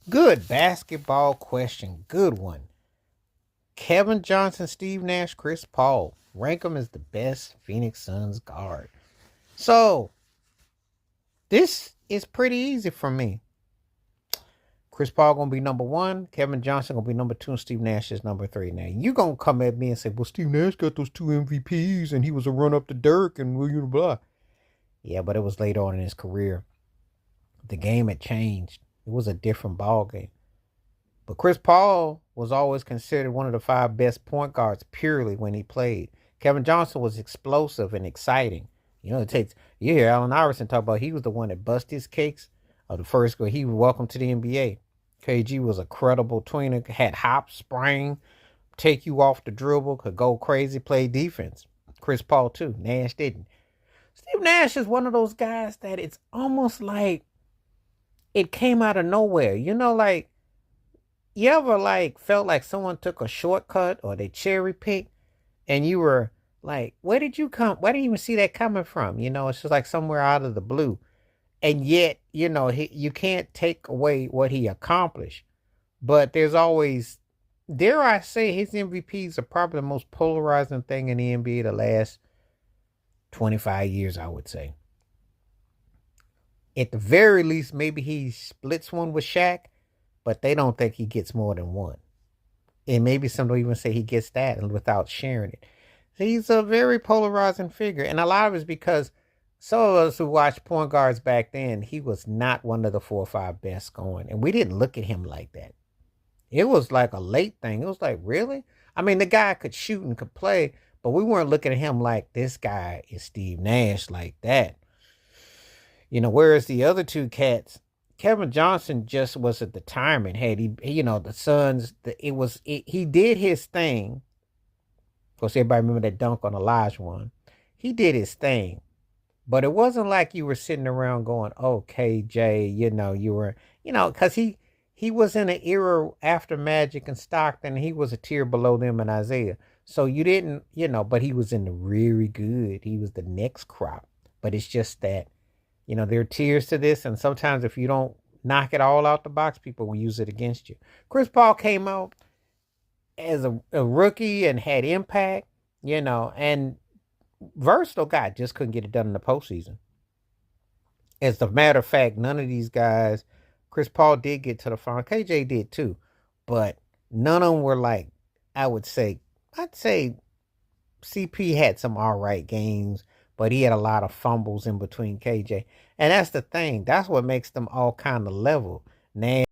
Good basketball question. Good one. Kevin Johnson, Steve Nash, Chris Paul. Rank them as the best Phoenix Suns guard. So, this is pretty easy for me. Chris Paul gonna be number one. Kevin Johnson gonna be number two, and Steve Nash is number three. Now you gonna come at me and say, "Well, Steve Nash got those two MVPs, and he was a run up to Dirk and William blah." Yeah, but it was later on in his career. The game had changed. It was a different ball game. But Chris Paul was always considered one of the five best point guards purely when he played. Kevin Johnson was explosive and exciting. It takes you hear Allen Iverson talk about he was the one that bust his cakes of the first go. He was welcome to the NBA. KG was a credible tweener, had hop, sprang, take you off the dribble, could go crazy, play defense. Chris Paul too. Nash didn't. Steve Nash is one of those guys that it's almost like it came out of nowhere. Like you ever like felt like someone took a shortcut or they cherry picked and you were like, where did you even see that coming from? It's just like somewhere out of the blue. And yet, you can't take away what he accomplished. But there's always, dare I say, his MVPs are probably the most polarizing thing in the NBA the last 25 years, I would say. At the very least, maybe he splits one with Shaq, but they don't think he gets more than one. And maybe some don't even say he gets that without sharing it. So he's a very polarizing figure. And a lot of it is because some of us who watched point guards back then, he was not one of the 4 or 5 best going. And we didn't look at him like that. It was like a late thing. It was like, really? I mean, the guy could shoot and could play, but we weren't looking at him like this guy is Steve Nash like that. Whereas the other two cats, Kevin Johnson just was at the time and had the Suns. He did his thing. Of course, everybody remember that dunk on Elijah one. He did his thing, but it wasn't like you were sitting around going, "Oh, KJ," you were, because he was in an era after Magic and Stockton. He was a tier below them and Isaiah. So you didn't, but he was in the really good. He was the next crop. But it's just that there are tiers to this, and sometimes if you don't knock it all out the box, people will use it against you. Chris Paul came out as a rookie and had impact, and versatile guy, just couldn't get it done in the postseason. As a matter of fact, none of these guys, Chris Paul did get to the final. KJ did too, but none of them were like, I'd say CP had some all right games, but he had a lot of fumbles in between KJ. And that's the thing. That's what makes them all kind of level. Nash